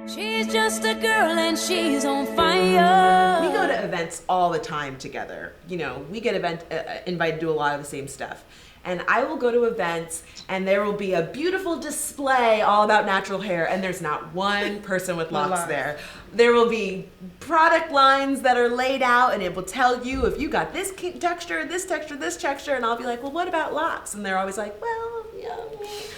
She's just a girl and she's on fire. We go to events all the time together. You know, we get invited to a lot of the same stuff. And I will go to events and there will be a beautiful display all about natural hair and there's not one person with locks there. There will be product lines that are laid out and it will tell you if you got this texture, this texture, this texture, and I'll be like, well, what about locks? And they're always like, well, yeah.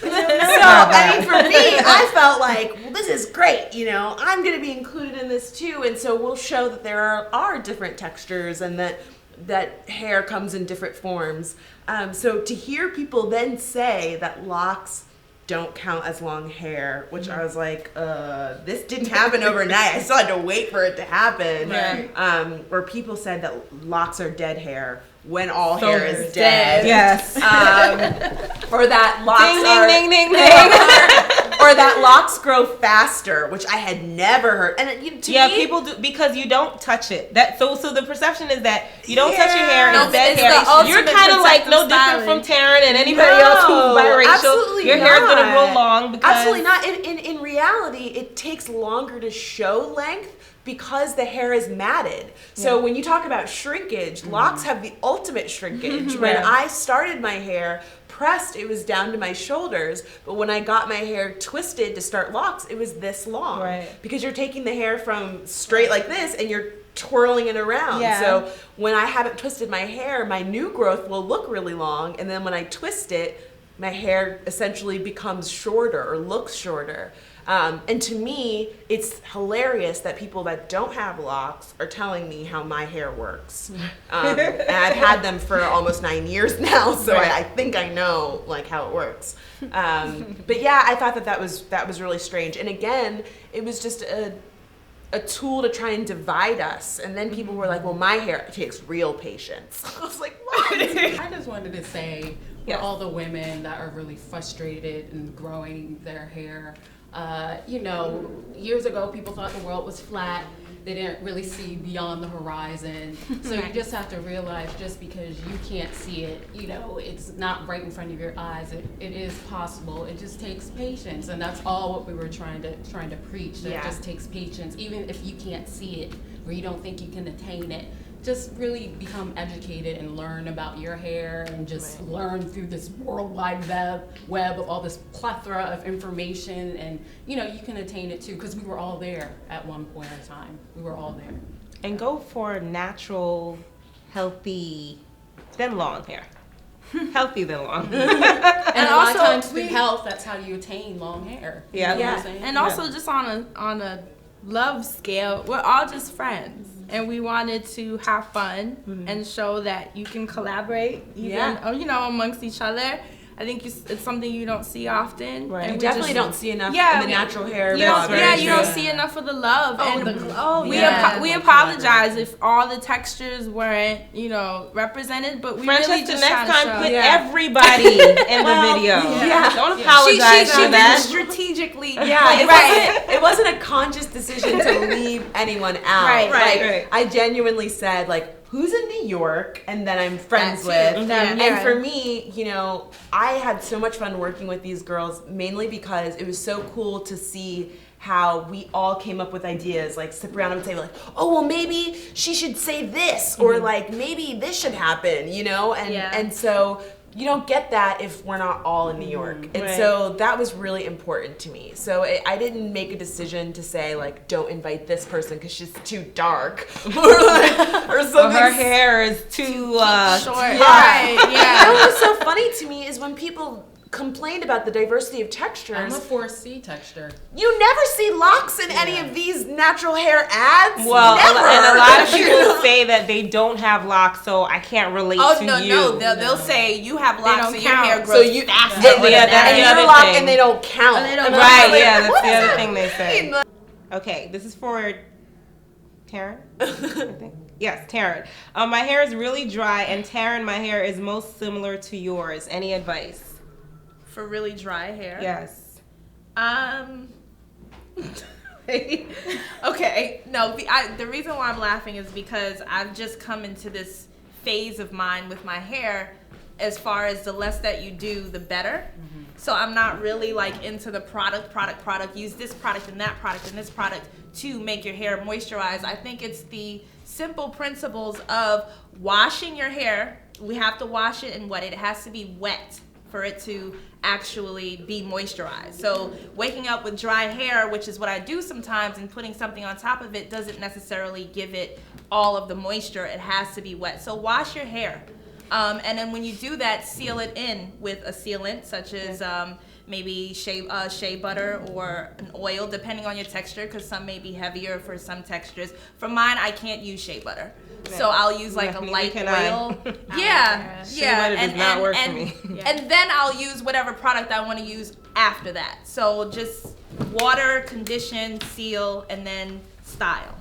So, I mean, for me, I felt like, well, this is great, you know, I'm going to be included in this too. And so we'll show that there are different textures and that hair comes in different forms. So to hear people then say that locks don't count as long hair, which I was like, this didn't happen overnight. I still had to wait for it to happen. Right. Where people said that locks are dead hair when all hair is dead. Yes. Or that locks ding, ding, ding, ding. Or that locks grow faster, which I had never heard. And to me, people do because you don't touch it. So the perception is that you don't touch your hair and it's dead hair. You're kind of like no different from Taren and anybody else who's biracial. Absolutely your hair is going to grow long because absolutely not. In reality, it takes longer to show length because the hair is matted. So when you talk about shrinkage, locks have the ultimate shrinkage. When I started my hair pressed, it was down to my shoulders, but when I got my hair twisted to start locks, it was this long. Because you're taking the hair from straight like this and you're twirling it around. So when I haven't twisted my hair, my new growth will look really long, and then when I twist it, my hair essentially becomes shorter or looks shorter. And to me, it's hilarious that people that don't have locks are telling me how my hair works. And I've had them for almost 9 years now, so I think I know like how it works. But yeah, I thought that was really strange. And again, it was just a tool to try and divide us. And then people were like, well, my hair takes real patience. I was like, what? I just wanted to say for all the women that are really frustrated and growing their hair, you know, years ago people thought the world was flat. They didn't really see beyond the horizon. So you just have to realize just because you can't see it, you know, it's not right in front of your eyes. It is possible. It just takes patience, and that's all what we were trying to preach. That it just takes patience, even if you can't see it or you don't think you can attain it. Just really become educated and learn about your hair and just learn through this worldwide web of all this plethora of information, and you know, you can attain it too, because we were all there at one point in time. We were all there. And go for natural, healthy, then long hair. Healthy then long. And a lot of times through health, that's how you attain long hair. You know what I'm saying? And also just on a love scale, we're all just friends. And we wanted to have fun and show that you can collaborate, even you know, amongst each other. I think it's something you don't see often. Right. And you definitely don't see enough in the natural hair. You don't see enough of the love. We apologize if all the textures weren't, you know, represented, but we really just next trying time to put everybody in the video. Don't apologize for that. She did strategically. It wasn't a conscious decision to leave anyone out. Right. I genuinely said, like, who's in New York and then I'm friends with. And for me, you know, I had so much fun working with these girls, mainly because it was so cool to see how we all came up with ideas, like sit around and say like, oh, well, maybe she should say this, or like maybe this should happen, you know? And so you don't get that if we're not all in New York. And so that was really important to me. So I didn't make a decision to say like, don't invite this person because she's too dark or something. Or her hair is too short. What was so funny to me is when people complained about the diversity of textures. I'm a 4C texture. You never see locks in any of these natural hair ads. Well, never. And a lot of people say that they don't have locks, so I can't relate to you. No, they'll say you have locks and your hair grows faster. And you're locked and they don't count. That's the other thing they say. Okay, this is for Taren, I think. Yes, Taren. My hair is really dry, and Taren, my hair is most similar to yours. Any advice? For really dry hair? Yes. Okay. No, the reason why I'm laughing is because I've just come into this phase of mine with my hair as far as the less that you do, the better. So I'm not really like into the product, use this product and that product and this product to make your hair moisturize. I think it's the simple principles of washing your hair. We have to wash it and wet it. It has to be wet for it to actually be moisturized. So waking up with dry hair, which is what I do sometimes, and putting something on top of it doesn't necessarily give it all of the moisture. It has to be wet. So wash your hair. And then when you do that, seal it in with a sealant, such as maybe shea butter or an oil, depending on your texture, because some may be heavier for some textures. For mine, I can't use shea butter. So I'll use like a light oil. Yeah. Shea butter does not work for me. And then I'll use whatever product I want to use after that. So just water, condition, seal, and then style.